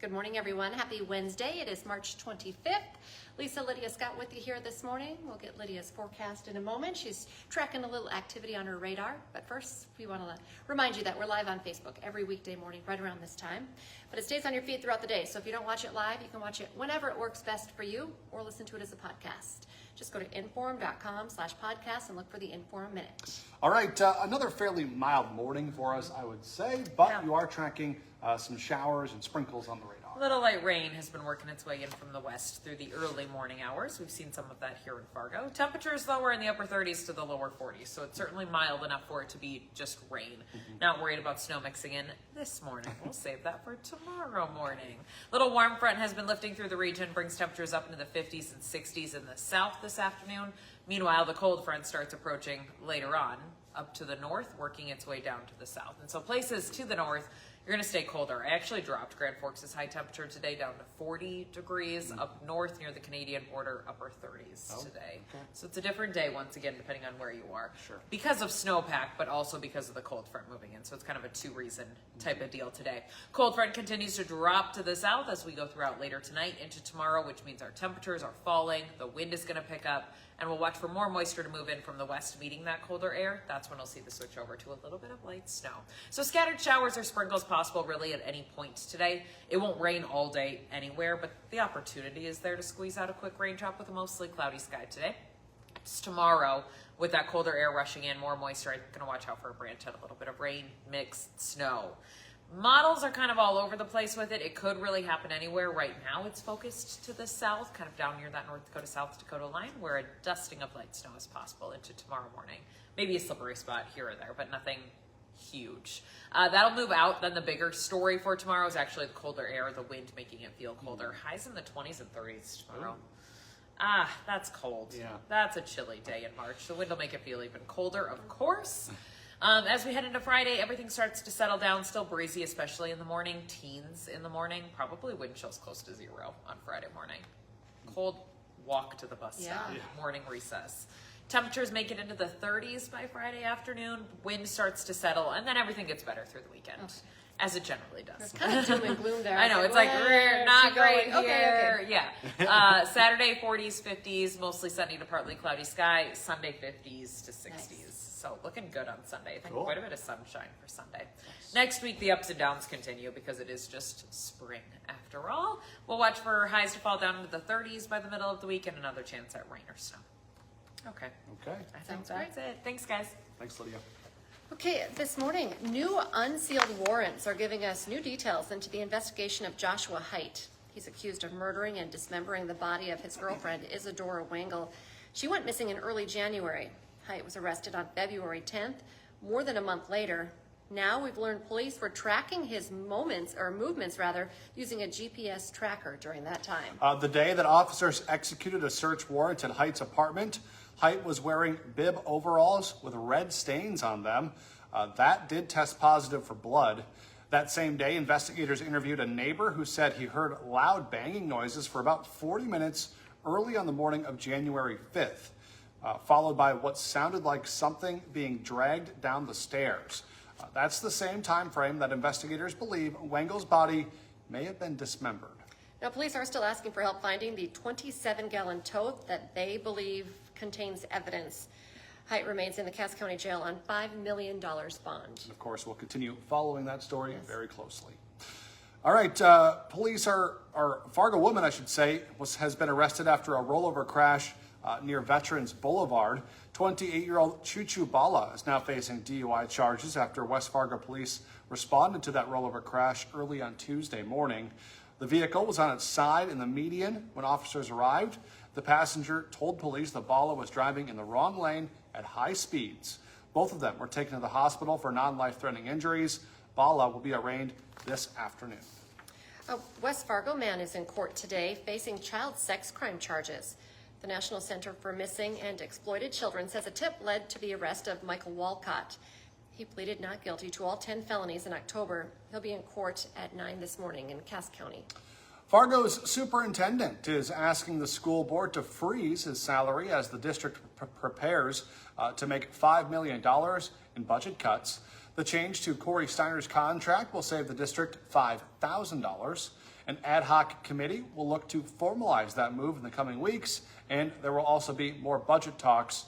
Good morning, everyone. Happy Wednesday. It is March 25th. Lisa, Lydia Scott with you here this morning. We'll get Lydia's forecast in a moment. She's tracking a little activity on her radar. But first, we want to remind you that we're live on Facebook every weekday morning right around this time. But it stays on your feed throughout the day. So if you don't watch it live, you can watch it whenever it works best for you or listen to it as a podcast. Just go to inform.com/podcast and look for the Inform Minute. All right, another fairly mild morning for us, I would say, but you are tracking some showers and sprinkles on the radar. A little light rain has been working its way in from the west through the early morning hours. We've seen some of that here in Fargo. Temperatures lower in the upper 30s to the lower 40s, so it's certainly mild enough for it to be just rain. Not worried about snow mixing in this morning. We'll save that for tomorrow morning. Little warm front has been lifting through the region, brings temperatures up into the 50s and 60s in the south this afternoon. Meanwhile, the cold front starts approaching later on up to the north, working its way down to the south. And so places to the north, you're going to stay colder. I actually dropped Grand Forks' high temperature today down to 40 degrees. Up north near the Canadian border, upper 30s today. Okay. So it's a different day once again, depending on where you are. Sure. Because of snowpack, but also because of the cold front moving in. So it's kind of a two-reason type of deal today. Cold front continues to drop to the south as we go throughout later tonight into tomorrow, which means our temperatures are falling. The wind is going to pick up. And we'll watch for more moisture to move in from the west, meeting that colder air. That's when we'll see the switch over to a little bit of light snow. So scattered showers or sprinkles possible really at any point today. It won't rain all day anywhere, but the opportunity is there to squeeze out a quick raindrop with a mostly cloudy sky today. It's tomorrow with that colder air rushing in, more moisture. I'm going to watch out for a branch out, a little bit of rain, mixed snow. Models are kind of all over the place with it. It could really happen anywhere. Right now it's focused to the south, kind of down near that North Dakota, South Dakota line, where a dusting of light snow is possible into tomorrow morning. Maybe a slippery spot here or there, but nothing huge. That'll move out. Then the bigger story for tomorrow is actually the colder air, the wind making it feel colder. Highs in the 20s and 30s tomorrow. That's cold. Yeah. That's a chilly day in March. The wind will make it feel even colder, of course. As we head into Friday, everything starts to settle down. Still breezy, especially in the morning. Teens in the morning. Probably wind chills close to 0 on Friday morning. Cold walk to the bus stop. Morning recess. Temperatures make it into the 30s by Friday afternoon. Wind starts to settle, and then everything gets better through the weekend. Okay. As it generally does. There's kind of doom and gloom there. I know, it's like, not great here. Okay. Yeah. Saturday, 40s, 50s, mostly sunny to partly cloudy sky. Sunday, 50s to 60s. Nice. So looking good on Sunday. I think quite a bit of sunshine for Sunday. Nice. Next week, the ups and downs continue because it is just spring after all. We'll watch for highs to fall down into the 30s by the middle of the week and another chance at rain or snow. Okay. I think that's it. Thanks, guys. Thanks, Lydia. Okay, this morning, new unsealed warrants are giving us new details into the investigation of Joshua Haidt. He's accused of murdering and dismembering the body of his girlfriend, Isadora Wengel. She went missing in early January. Haidt was arrested on February 10th, more than a month later. Now we've learned police were tracking his movements, using a GPS tracker during that time. The day that officers executed a search warrant at Haidt's apartment, Haidt was wearing bib overalls with red stains on them. That did test positive for blood. That same day, investigators interviewed a neighbor who said he heard loud banging noises for about 40 minutes early on the morning of January 5th, followed by what sounded like something being dragged down the stairs. That's the same time frame that investigators believe Wengel's body may have been dismembered. Now, police are still asking for help finding the 27-gallon tote that they believe contains evidence. Haidt remains in the Cass County Jail on $5 million bond. And of course, we'll continue following that story very closely. All right, police Fargo woman, I should say, has been arrested after a rollover crash near Veterans Boulevard. 28-year-old Chuchu Bala is now facing DUI charges after West Fargo police responded to that rollover crash early on Tuesday morning. The vehicle was on its side in the median when officers arrived. The passenger told police that Bala was driving in the wrong lane at high speeds. Both of them were taken to the hospital for non-life-threatening injuries. Bala will be arraigned this afternoon. A West Fargo man is in court today facing child sex crime charges. The National Center for Missing and Exploited Children says a tip led to the arrest of Michael Walcott. He pleaded not guilty to all 10 felonies in October. He'll be in court at 9 this morning in Cass County. Fargo's superintendent is asking the school board to freeze his salary as the district prepares to make $5 million in budget cuts. The change to Corey Steiner's contract will save the district $5,000. An ad hoc committee will look to formalize that move in the coming weeks, and there will also be more budget talks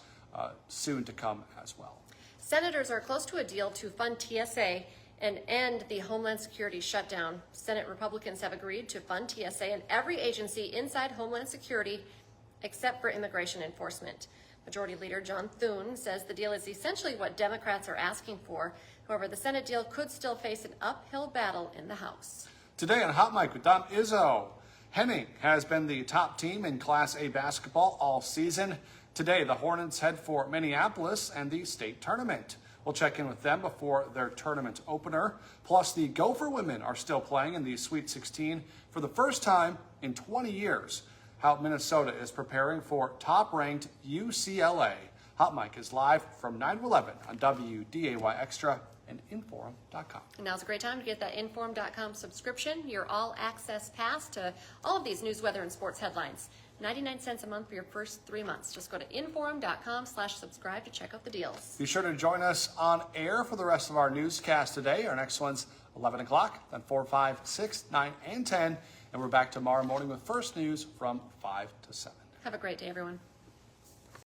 soon to come as well. Senators are close to a deal to fund TSA and end the Homeland Security shutdown. Senate Republicans have agreed to fund TSA and every agency inside Homeland Security except for immigration enforcement. Majority Leader John Thune says the deal is essentially what Democrats are asking for. However, the Senate deal could still face an uphill battle in the House. Today on Hot Mic with Don Izzo, Henning has been the top team in Class A basketball all season. Today, the Hornets head for Minneapolis and the state tournament. We'll check in with them before their tournament opener. Plus, the Gopher women are still playing in the Sweet 16 for the first time in 20 years. How Minnesota is preparing for top-ranked UCLA. Hot Mic is live from 9 to 11 on WDAY Extra and Inforum.com. And now's a great time to get that Inforum.com subscription, your all-access pass to all of these news, weather, and sports headlines. 99 cents a month for your first 3 months. Just go to Inforum.com/subscribe to check out the deals. Be sure to join us on air for the rest of our newscast today. Our next one's 11 o'clock, then 4, 5, 6, 9, and 10. And we're back tomorrow morning with First News from 5 to 7. Have a great day, everyone.